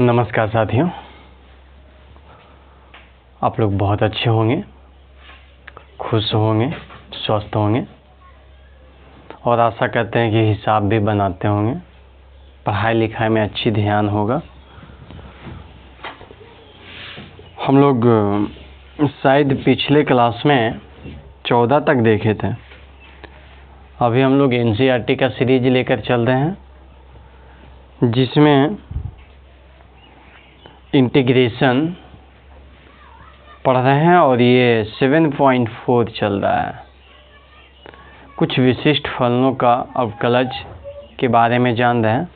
नमस्कार साथियों, आप लोग बहुत अच्छे होंगे, खुश होंगे, स्वस्थ होंगे और आशा करते हैं कि हिसाब भी बनाते होंगे, पढ़ाई लिखाई में अच्छी ध्यान होगा। हम लोग शायद पिछले क्लास में 14 तक देखे थे। अभी हम लोग एनसीईआरटी का सीरीज लेकर चल रहे हैं, जिसमें इंटीग्रेशन पढ़ रहे हैं और ये 7.4 चल रहा है। कुछ विशिष्ट फलनों का अवकलज के बारे में जान रहे हैं,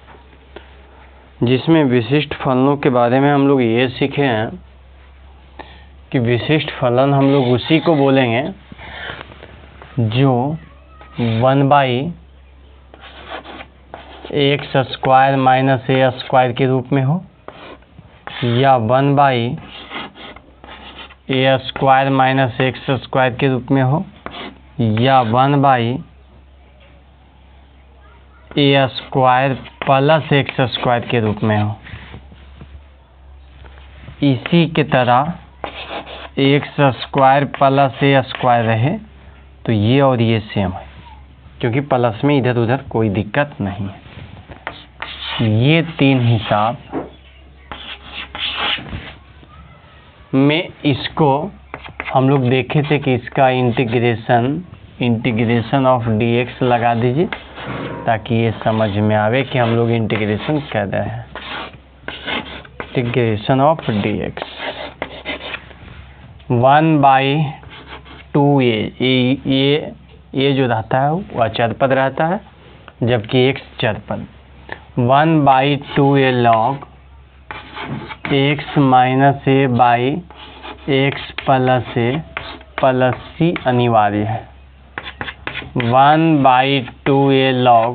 जिसमें विशिष्ट फलनों के बारे में हम लोग ये सीखे हैं कि विशिष्ट फलन हम लोग उसी को बोलेंगे जो 1/x² माइनस a² के रूप में हो, या 1/a² माइनस x² के रूप में हो, या 1/a² प्लस x² के रूप में हो। इसी के तरह x² प्लस a² रहे तो ये और ये सेम है, क्योंकि प्लस में इधर उधर कोई दिक्कत नहीं है। ये तीन हिसाब में इसको हम लोग देखे थे कि इसका इंटीग्रेशन ऑफ dx लगा दीजिए, ताकि ये समझ में आवे कि हम लोग इंटीग्रेशन कर रहे हैं। इंटीग्रेशन ऑफ dx 1/2a, ये जो रहता है वो अचर पद रहता है, जबकि x चर पद। 1/2a log x minus a by x plus a plus c अनिवार्य है। 1/2a log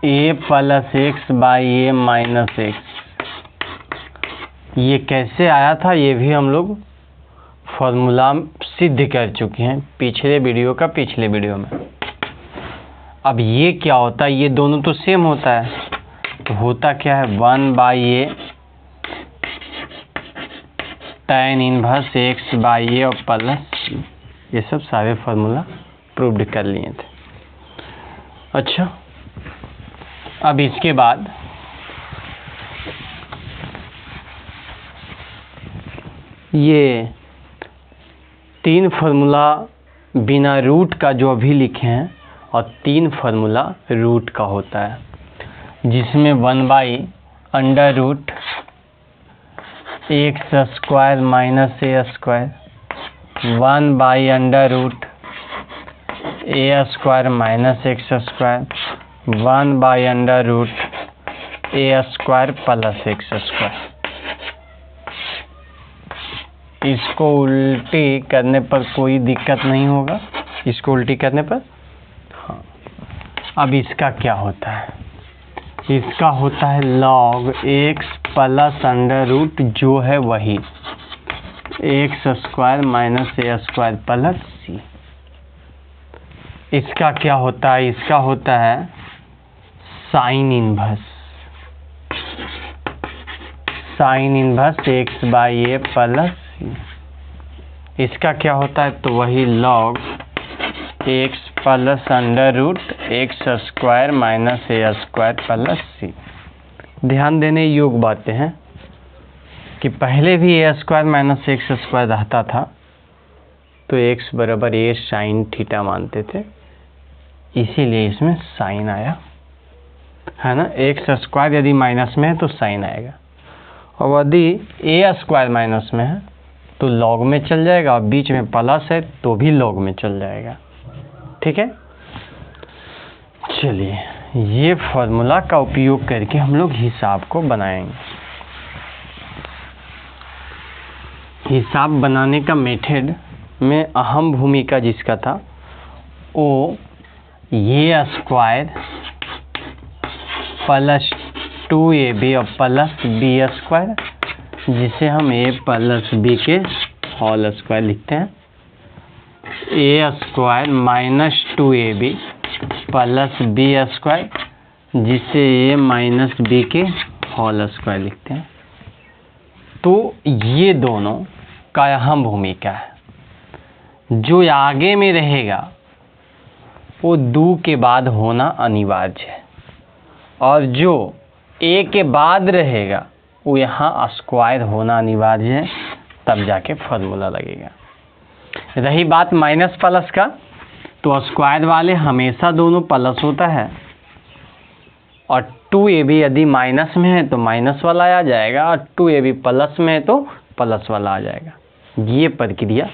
a plus x by a minus x। ये कैसे आया था ये भी हम लोग फॉर्मूला सिद्ध कर चुके हैं पिछले वीडियो में। अब ये क्या होता है, ये दोनों तो सेम होता है, तो होता क्या है 1/a tan inverse x by a और प्लस c। ये सब सारे फार्मूला प्रूव्ड कर लिए थे। अच्छा, अब इसके बाद ये तीन फार्मूला बिना रूट का जो अभी लिखे हैं, और तीन फार्मूला रूट का होता है, जिसमें 1/√x² minus a², 1/√a² minus x², 1/√a² plus x²। इसको उल्टी करने पर कोई दिक्कत नहीं होगा, इसको उल्टी करने पर। हाँ, अब इसका क्या होता है, इसका होता है log x प्लस √ जो है वही x² minus a² plus c। इसका क्या होता है, इसका होता है sine inverse x by a plus c। इसका क्या होता है, तो वही log x plus √x² minus a² plus c। ध्यान देने योग्य बातें हैं कि पहले भी a² माइनस x² रहता था, तो x बराबर a साइन थीटा मानते थे, इसीलिए इसमें साइन आया है ना। x² यदि माइनस में है तो साइन आएगा, और यदि a² माइनस में है तो लॉग में चल जाएगा, और बीच में प्लस है तो भी लॉग में चल जाएगा। ठीक है, चलिए ये फॉर्मूला का उपयोग करके हम लोग हिसाब को बनाएंगे। हिसाब बनाने का मेथड में अहम भूमिका जिसका था वो a² प्लस 2ab और प्लस b², जिसे हम a प्लस b के होल स्क्वायर लिखते हैं। a² minus 2ab plus b², जिसे a माइनस b के होल स्क्वायर लिखते हैं। तो ये दोनों का अहम भूमिका है। जो आगे में रहेगा वो 2 के बाद होना अनिवार्य है, और जो ए के बाद रहेगा वो यहाँ स्क्वायर होना अनिवार्य है, तब जाके फॉर्मूला लगेगा। रही बात माइनस प्लस का, तो स्क्वायर वाले हमेशा दोनों प्लस होता है, और 2ab यदि माइनस में है तो माइनस वाला आ जाएगा, और 2ab प्लस में है तो प्लस वाला आ जाएगा। ये प्रक्रिया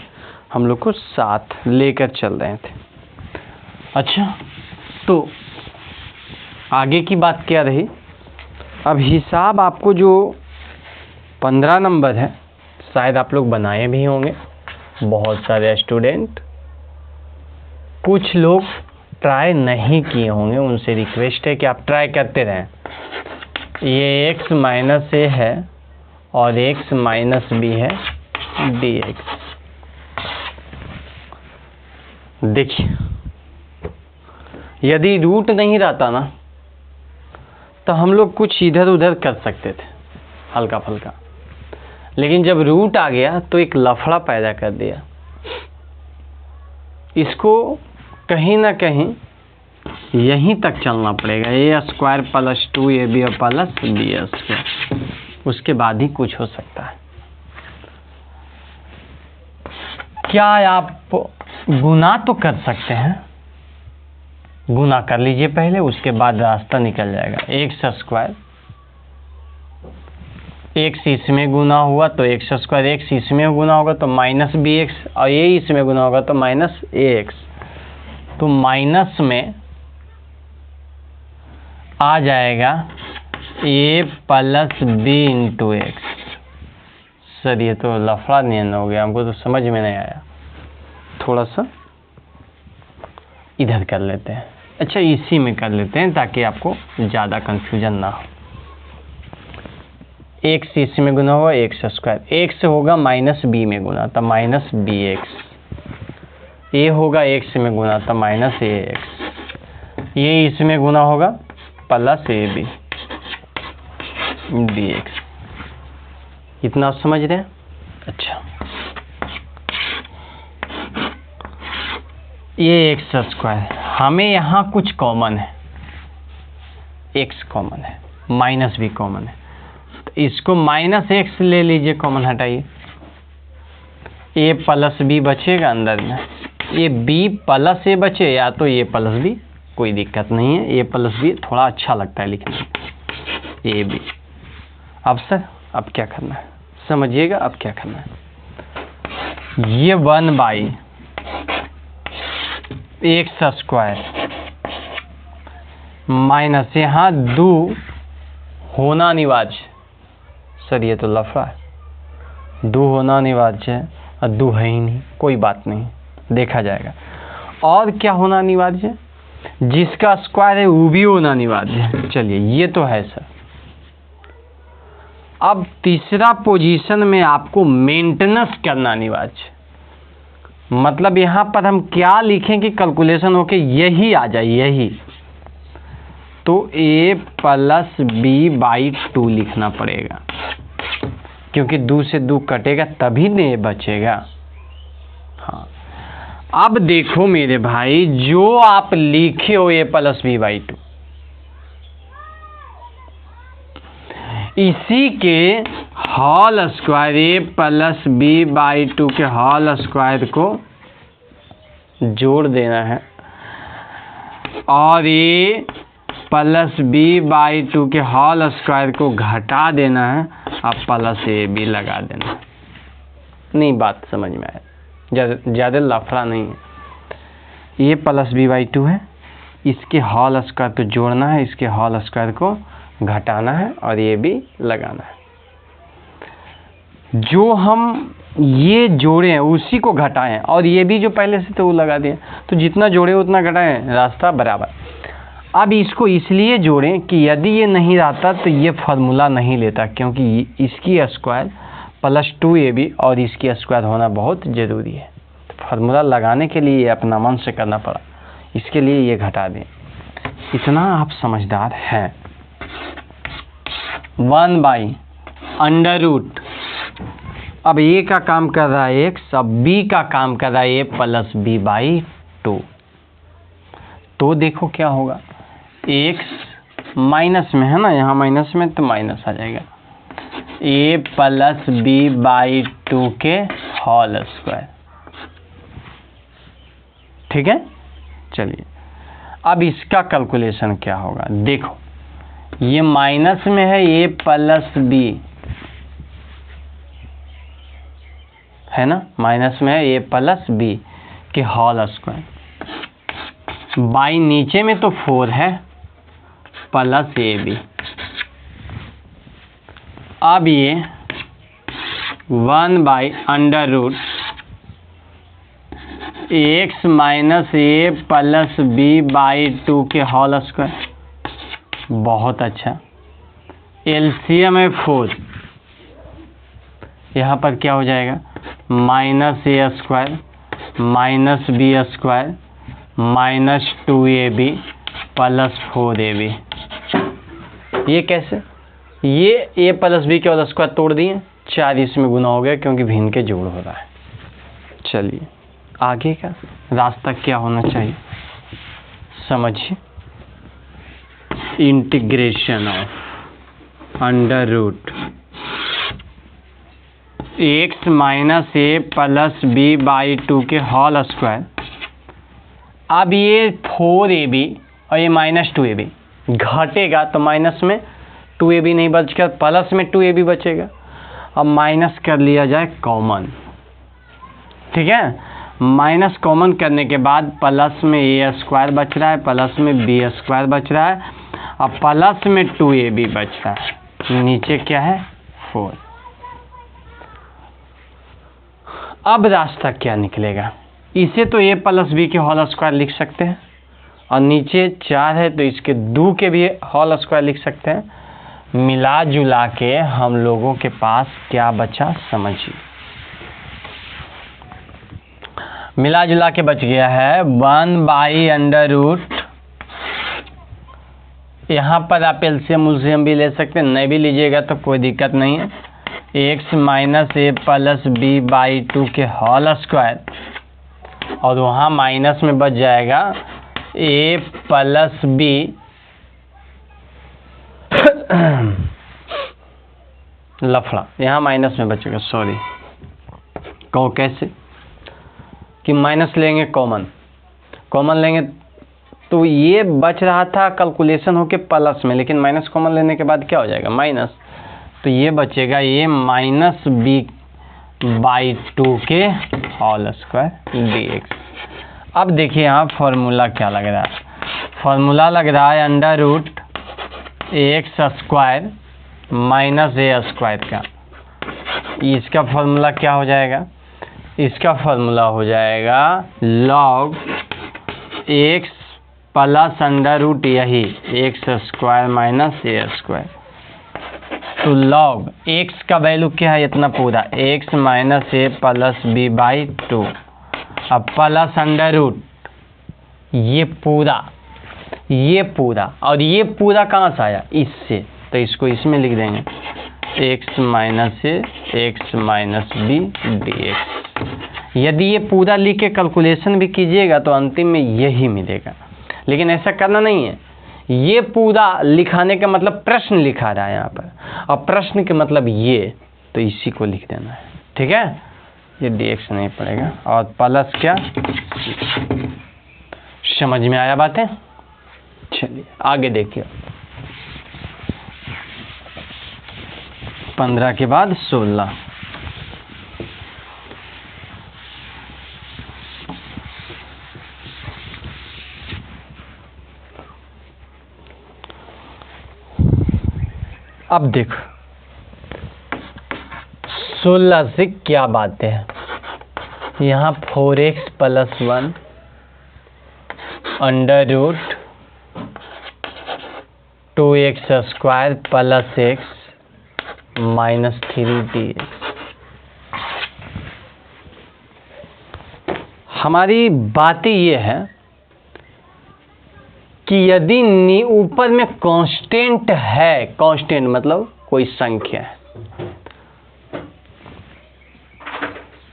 हम लोग को साथ लेकर चल रहे थे। अच्छा, तो आगे की बात क्या रही? अब हिसाब आपको जो 15 नंबर है, शायद आप लोग बनाए भी होंगे, बहुत सारे स्टूडेंट। कुछ लोग ट्राई नहीं किए होंगे, उनसे रिक्वेस्ट है कि आप ट्राई करते रहें। ये x माइनस ए है और x माइनस बी है dx। देखिए, यदि रूट नहीं रहता ना तो हम लोग कुछ इधर उधर कर सकते थे हल्का फुल्का, लेकिन जब रूट आ गया तो एक लफड़ा पैदा कर दिया। इसको कहीं ना कहीं यहीं तक चलना पड़ेगा, a square plus 2ab plus b square, उसके बाद ही कुछ हो सकता है। क्या आप गुना तो कर सकते हैं? गुना कर लीजिए पहले, उसके बाद रास्ता निकल जाएगा। एक्स स्क्वायर, एक्स इसमें गुना हुआ तो एक्स स्क्वायर, एक्स इसमें गुना होगा तो माइनस बी एक्स, और ये इसमें गुना होगा तो माइनस ए एक्स। तो माइनस में आ जाएगा a plus b into x. Sir ये तो लफड़ा नियन हो गया, हमको तो समझ में नहीं आया। थोड़ा सा इधर कर लेते हैं। अच्छा, इसी में कर लेते हैं ताकि आपको ज़्यादा कंफ्यूजन ना हो। एक्स इसमें गुना होगा एक्स स्क्वायर, एक्स होगा माइनस बी में गुना तब माइनस बी एक्स, ए होगा एक्स में गुना तब माइनस ए एक्स, ये इसमें गुना होगा plus a b d x. इतना समझ रहे हैं? अच्छा, ये एक्स स्क्वायर, हमें यहाँ कुछ कॉमन है, एक्स कॉमन है, माइनस भी कॉमन है, तो इसको माइनस एक्स ले लीजिए, कॉमन हटाइए, ए प्लस बी बचेगा अंदर में। ये बी प्लस ए बचे या तो ए प्लस बी, कोई दिक्कत नहीं है, ए प्लस बी थोड़ा अच्छा लगता है लिखने में, ए बी। अब सर अब क्या करना है समझिएगा, अब क्या करना है। ये 1/x स्क्वायर माइनस यहाँ 2 होना अनिवार्य। सर ये तो लफड़ा है, 2 होना अनिवार्य है और 2 है ही नहीं, कोई बात नहीं, देखा जाएगा। और क्या होना अनिवार्य है? जिसका स्क्वायर है वो भी होना अनिवार्य है। चलिए ये तो है सर। अब तीसरा पोजीशन में आपको मेंटेनेंस करना अनिवार्य है। मतलब यहाँ पर हम क्या लिखें कि कैलकुलेशन होके यही आ जाए, यही। तो a प्लस बी बाई 2 लिखना पड़ेगा, क्योंकि 2 से 2 कटेगा तभी न बचेगा। हाँ, अब देखो मेरे भाई, जो आप लिखे हो a प्लस बी बाई 2, इसी के whole square, a plus b by 2 के होल स्क्वायर को जोड़ देना है, और ए प्लस बी बाई 2 के होल स्क्वायर को घटा देना है, अब प्लस ए बी लगा देना है। नहीं, बात समझ में आया? ज़्यादा लफड़ा नहीं है। ए प्लस बी बाई 2 है, इसके होल स्क्वायर को जोड़ना है, इसके होल स्क्वायर को घटाना है, और ये भी लगाना है। जो हम ये जोड़े हैं उसी को घटाएं, और ये भी जो पहले से तो वो लगा दिए, तो जितना जोड़े उतना घटाएं, रास्ता बराबर। अब इसको इसलिए जोड़ें कि यदि ये नहीं रहता तो ये फार्मूला नहीं लेता, क्योंकि इसकी स्क्वायर प्लस 2ab और इसकी स्क्वायर होना बहुत ज़रूरी है। फार्मूला लगाने के लिए ये अपना मन से करना पड़ा, इसके लिए ये घटा दें। इतना आप समझदार हैं। 1/√। अब ए का काम कर रहा है x, अब b का काम कर रहा है a प्लस b/2। तो देखो क्या होगा, x माइनस में है ना, यहाँ माइनस में तो माइनस आ जाएगा, a प्लस b/2 के होल स्क्वायर। ठीक है, चलिए अब इसका कैलकुलेशन क्या होगा। देखो ये माइनस में है, a प्लस b है ना, माइनस में है a प्लस b के होल स्क्वायर, बाई नीचे में तो 4 है प्लस ab। अब ये 1/√x minus a plus b/2 के होल स्क्वायर। बहुत अच्छा, एलसीएम है 4, यहाँ पर क्या हो जाएगा, minus a square minus b square minus 2ab plus 4ab। ये कैसे, ये a प्लस b के होल स्क्वायर तोड़ दिए, 4 इसमें गुना हो गया क्योंकि भिन्न के जोड़ हो रहा है। चलिए आगे का रास्ता क्या होना चाहिए समझिए। Integration of √x minus a plus b/2 के होल स्क्वायर। अब ये 4ab और ये माइनस 2ab घटेगा तो माइनस में 2ab नहीं बचेगा, प्लस में 2ab बचेगा। अब माइनस कर लिया जाए कॉमन, ठीक है, माइनस कॉमन करने के बाद प्लस में a स्क्वायर बच रहा है, प्लस में b स्क्वायर बच रहा है, अब प्लस में 2ab बच रहा है, नीचे क्या है 4। अब रास्ता क्या निकलेगा, इसे तो a प्लस b के होल स्क्वायर लिख सकते हैं और नीचे 4 है तो इसके 2 के भी होल स्क्वायर लिख सकते हैं। मिला जुला के हम लोगों के पास क्या बचा समझिए। मिला जुला के बच गया है 1/√। यहाँ पर आप एलसीएम उलसीएम भी ले सकते हैं, नहीं भी लीजिएगा तो कोई दिक्कत नहीं है। x minus a plus b/2 के होल स्क्वायर और वहाँ माइनस में बच जाएगा a प्लस b लफड़ा, यहाँ माइनस में बचेगा, सॉरी कहो कैसे कि माइनस लेंगे कॉमन, कॉमन लेंगे तो ये बच रहा था कैलकुलेशन होके प्लस में, लेकिन माइनस कॉमन लेने के बाद क्या हो जाएगा माइनस, तो ये बचेगा ये माइनस b/2 के होल स्क्वायर dx। अब देखिए यहाँ फॉर्मूला क्या लग रहा है, फॉर्मूला लग रहा है √x square minus a square का। इसका फॉर्मूला क्या हो जाएगा, इसका फॉर्मूला हो जाएगा log x प्लस √ यही x square minus a square. तो log x का वैल्यू क्या है, इतना पूरा x minus a plus b/2, अब प्लस √ ये पूरा और ये पूरा कहाँ से आया, इससे, तो इसको इसमें लिख देंगे x minus a x minus b dx। यदि ये पूरा लिख के कैलकुलेशन भी कीजिएगा तो अंतिम में यही मिलेगा, लेकिन ऐसा करना नहीं है। ये पूरा लिखाने का मतलब प्रश्न लिखा रहा है यहाँ पर, और प्रश्न के मतलब ये, तो इसी को लिख देना है, ठीक है, ये dx नहीं पड़ेगा और प्लस क्या, समझ में आया बातें। चलिए आगे देखिए, 15 के बाद 16। अब देखो 16 से क्या बातें हैं, यहाँ 4x plus 1 √2x square plus x minus 3dx। हमारी बातें ये है कि यदि ऊपर में कांस्टेंट है, कांस्टेंट मतलब कोई संख्या है,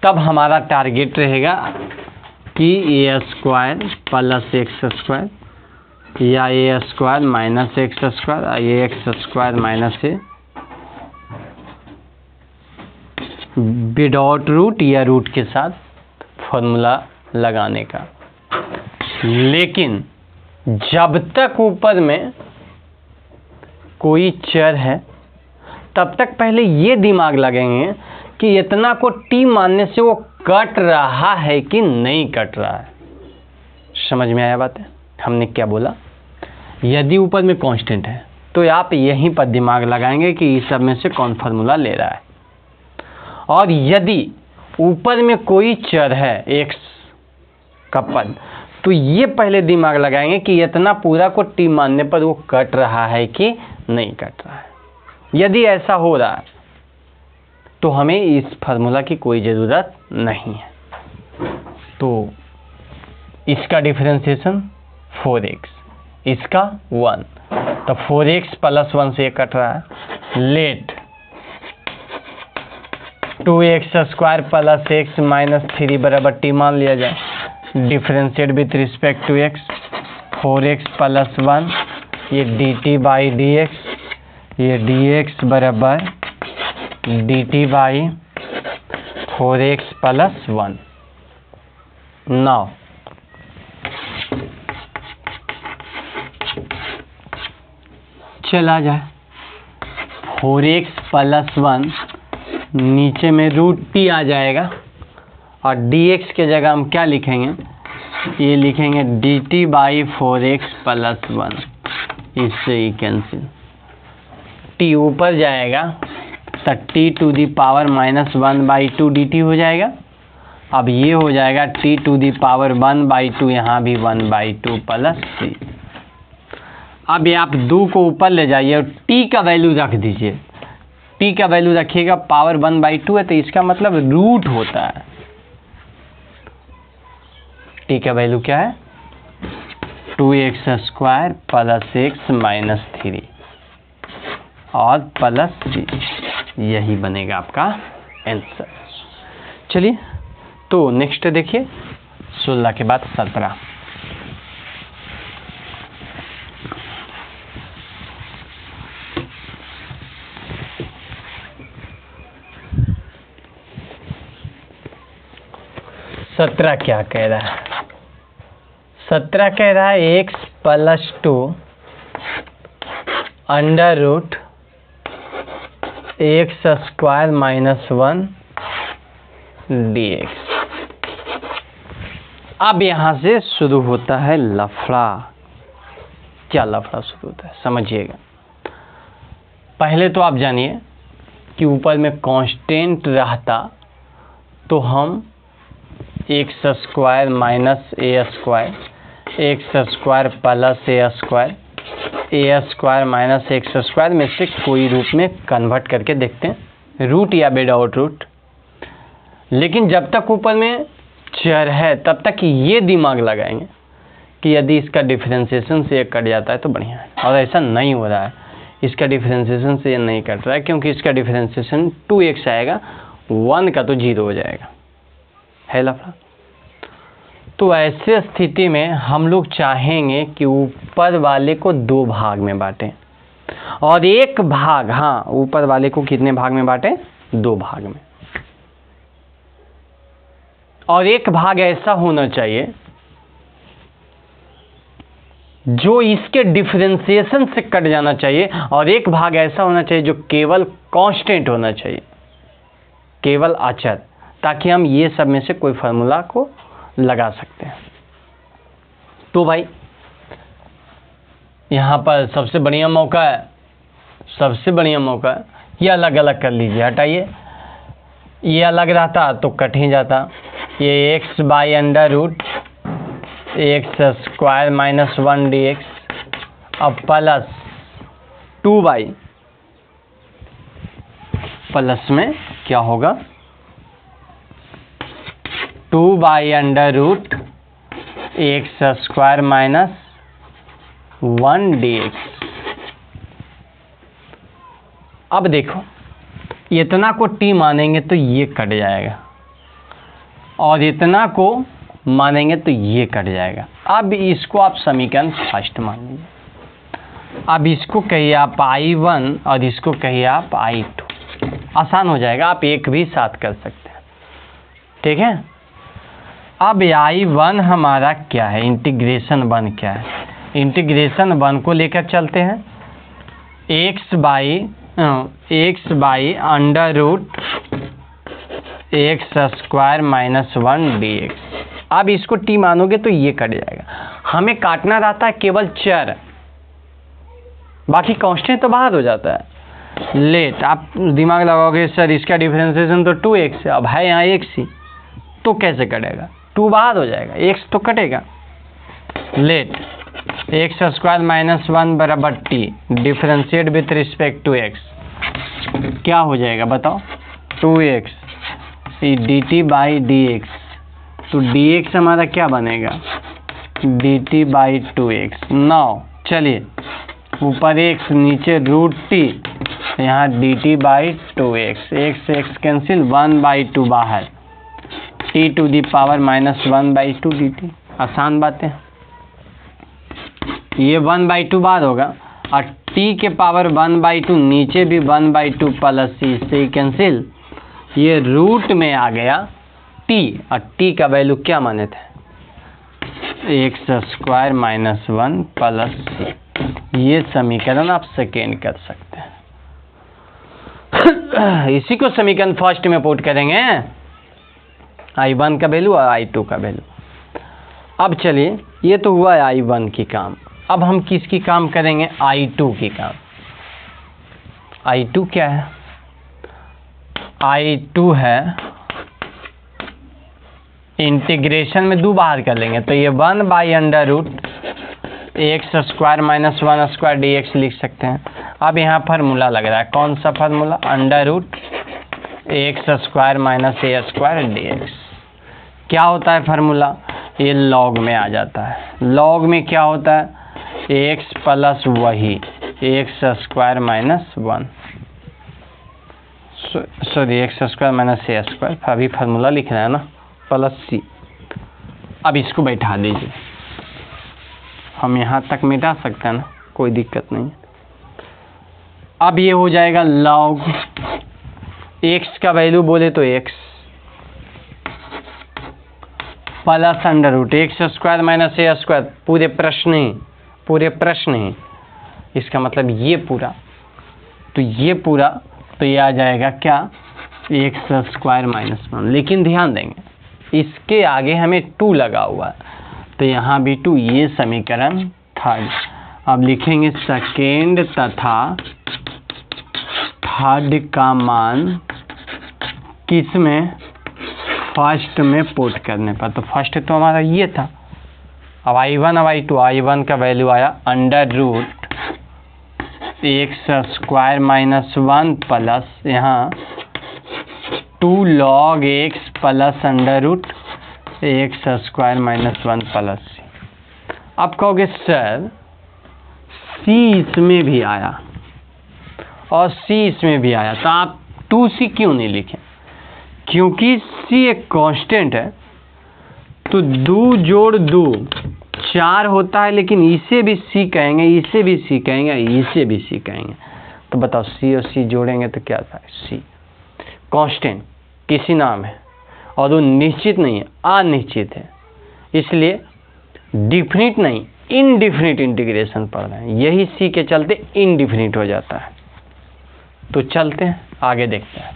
तब हमारा टारगेट रहेगा कि ए स्क्वायर प्लस एक्स स्क्वायर या ए स्क्वायर माइनस एक्स स्क्वायर या एक्स स्क्वायर माइनस ए विदाउट रूट या रूट के साथ फॉर्मूला लगाने का। लेकिन जब तक ऊपर में कोई चर है तब तक पहले ये दिमाग लगेंगे कि इतना को टी मानने से वो कट रहा है कि नहीं कट रहा है। समझ में आया बात है? हमने क्या बोला, यदि ऊपर में कांस्टेंट है तो आप यहीं पर दिमाग लगाएंगे कि इस सब में से कौन फार्मूला ले रहा है, और यदि ऊपर में कोई चर है एक्स का पद तो ये पहले दिमाग लगाएंगे कि इतना पूरा को टी मानने पर वो कट रहा है कि नहीं कट रहा है। यदि ऐसा हो रहा है तो हमें इस फार्मूला की कोई ज़रूरत नहीं है। तो इसका डिफरेंशिएशन 4x, इसका 1, तो 4x प्लस 1 से ये कट रहा है। Let 2x square plus x minus 3 बराबर टी मान लिया जाए, differentiate with respect to x, 4x plus 1 ये dt बाई dx, ये dx बराबर dt by 4x plus 1। Now चला जाए 4x प्लस 1 नीचे में रूट टी आ जाएगा और dx के जगह हम क्या लिखेंगे, ये लिखेंगे dt बाई 4x प्लस 1, इससे ही कैंसिल, t ऊपर जाएगा तो t to the power minus 1 by 2 dt हो जाएगा। अब ये हो जाएगा t to the power 1 by 2, यहाँ भी 1 बाई 2 प्लस c। अब ये आप 2 को ऊपर ले जाइए और t का वैल्यू रख दीजिए, t का वैल्यू रखिएगा, पावर 1 बाई 2 है तो इसका मतलब रूट होता है। t का वैल्यू क्या है, 2x square plus x minus 3 और प्लस c, यही बनेगा आपका आंसर। चलिए तो नेक्स्ट देखिए 16 के बाद 17। सत्रह क्या कह रहा है, 17 कह रहा है x plus 2 under root x square minus 1 dx। अब यहां से शुरू होता है लफड़ा। क्या लफड़ा शुरू होता है समझिएगा। पहले तो आप जानिए कि ऊपर में कांस्टेंट रहता तो हम x square minus a square, x square plus A square minus x square में से कोई रूप में कन्वर्ट करके देखते हैं, रूट या विदाउट रूट। लेकिन जब तक ऊपर में चर है तब तक ये दिमाग लगाएंगे कि यदि इसका डिफरेंशिएशन से ये कट जाता है तो बढ़िया है, और ऐसा नहीं हो रहा है, इसका डिफरेंशिएशन से ये नहीं कट रहा है क्योंकि इसका डिफरेंशिएशन 2x आएगा, 1 का तो 0 हो जाएगा, है लफड़ा। तो ऐसे स्थिति में हम लोग चाहेंगे कि ऊपर वाले को 2 भाग में बांटें और एक भाग, हाँ ऊपर वाले को कितने भाग में बांटें, 2 भाग में, और एक भाग ऐसा होना चाहिए जो इसके डिफरेंशिएशन से कट जाना चाहिए, और एक भाग ऐसा होना चाहिए जो केवल कांस्टेंट होना चाहिए, केवल अचर, ताकि हम ये सब में से कोई फार्मूला को लगा सकते हैं। तो भाई यहाँ पर सबसे बढ़िया मौका है, ये अलग अलग कर लीजिए, हटाइए, ये अलग रहता तो कट ही जाता। ये x by under root x square minus 1 dx अब प्लस 2 बाई, प्लस में क्या होगा 2 by under root x square minus 1 dx। अब देखो इतना को t मानेंगे तो ये कट जाएगा और इतना को मानेंगे तो ये कट जाएगा। अब इसको आप समीकरण फर्स्ट मान लीजिए। अब इसको कहिए आप I1 और इसको कहिए आप I2, आसान हो जाएगा, आप एक भी साथ कर सकते हैं, ठीक है। अब I1 हमारा क्या है, इंटीग्रेशन 1 क्या है, इंटीग्रेशन 1 को लेकर चलते हैं, x by under root x square minus 1 dx। अब इसको t मानोगे तो ये कट जाएगा। हमें काटना रहता है केवल चर, बाकी कांस्टेंट तो बाहर हो जाता है। लेट आप दिमाग लगाओगे सर इसका डिफरेंशिएशन तो 2x है, अब है यहाँ x ही, तो कैसे कटेगा, 2 बाहर हो जाएगा, x तो कटेगा। लेट x स्क्वायर माइनस 1 बराबर t differentiate with respect to x, क्या हो जाएगा बताओ, 2x dt बाई dx, तो dx हमारा क्या बनेगा, dt बाई 2x। नाउ चलिए ऊपर x नीचे रूट t, यहाँ dt by 2x, x cancel, 1/2 बाहर, t to the power minus 1/2 dt। आसान बातें, ये 1/2 बार होगा और t के पावर 1/2 नीचे भी 1/2 प्लस c, इससे ही कैंसिल, ये रूट में आ गया t और t का वैल्यू क्या माने थे, x square minus 1 plus c। ये समीकरण आप सेकेंड कर सकते हैं। इसी को समीकरण फर्स्ट में पुट करेंगे, I1 का वैल्यू और I2 का वैल्यू। अब चलिए ये तो हुआ है I1 की काम, अब हम किसकी काम करेंगे, I2 की काम। I2 क्या है, I2 है इंटीग्रेशन में 2 बाहर कर लेंगे तो ये 1 by under root x square minus 1 square dx लिख सकते हैं। अब यहाँ फार्मूला लग रहा है, कौन सा formula, under root x square minus a square dx। क्या होता है फार्मूला, ये लॉग में आ जाता है। लॉग में क्या होता है, x प्लस वही x square minus 1, sorry x square minus a square, अभी फार्मूला लिख रहा है ना, प्लस c। अब इसको बैठा दीजिए, हम यहाँ तक मिटा सकते हैं ना, कोई दिक्कत नहीं। अब ये हो जाएगा लॉग x का वैल्यू बोले तो x plus under root x square minus a square, पूरे प्रश्न ही, इसका मतलब ये पूरा, तो ये पूरा, तो ये आ जाएगा क्या, एक्स स्क्वायर माइनस 1। लेकिन ध्यान देंगे इसके आगे हमें 2 लगा हुआ है, तो यहाँ भी 2, ये समीकरण थर्ड। अब लिखेंगे सेकेंड तथा थर्ड का मान किस में, फर्स्ट में पुट करने पर। तो फर्स्ट तो हमारा ये था, अब I1 अब I2, I1 का वैल्यू आया under root x square minus 1 plus यहाँ 2 log x plus under root x square minus 1 plus c. अब कहोगे सर c इसमें भी आया और c इसमें भी आया, तो आप 2c क्यों नहीं लिखें, क्योंकि c एक कांस्टेंट है, तो 2 जोड़ 2 4 होता है, लेकिन इसे भी c कहेंगे, इसे भी c कहेंगे, इसे भी c कहेंगे। तो बताओ c और c जोड़ेंगे तो क्या था, c कांस्टेंट किसी नाम है और वो निश्चित नहीं है, अनिश्चित है, इसलिए डिफिनिट नहीं इनडिफिनिट इंटीग्रेशन पढ़ रहे हैं, यही c के चलते इनडिफिनिट हो जाता है। तो चलते हैं आगे देखते हैं।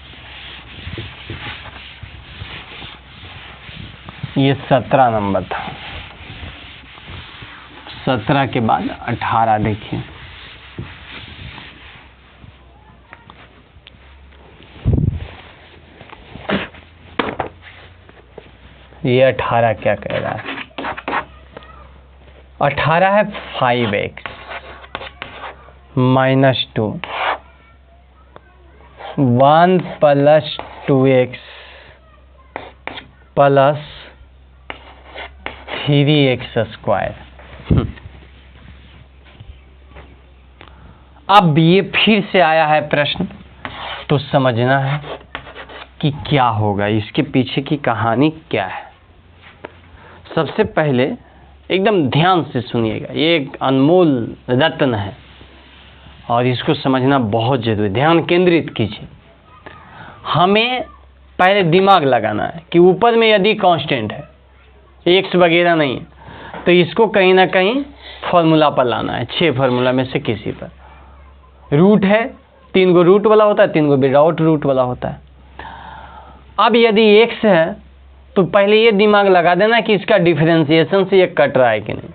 ये 17 नंबर था, 17 के बाद 18 देखिए। ये 18 क्या कह रहा है, 18 है 5x minus 2 1 plus 2x plus 3x square. अब ये फिर से आया है प्रश्न तो समझना है कि क्या होगा, इसके पीछे की कहानी क्या है। सबसे पहले एकदम ध्यान से सुनिएगा, ये एक अनमोल रत्न है और इसको समझना बहुत जरूरी। ध्यान केंद्रित कीजिए। हमें पहले दिमाग लगाना है कि ऊपर में यदि कांस्टेंट है, एक्स वगैरह नहीं है, तो इसको कहीं ना कहीं फॉर्मूला पर लाना है, 6 फार्मूला में से किसी पर। रूट है, 3 गो रूट वाला होता है, 3 गो विदाउट रूट वाला होता है। अब यदि एक्स है तो पहले ये दिमाग लगा देना कि इसका डिफरेंशिएशन से ये कट रहा है कि नहीं।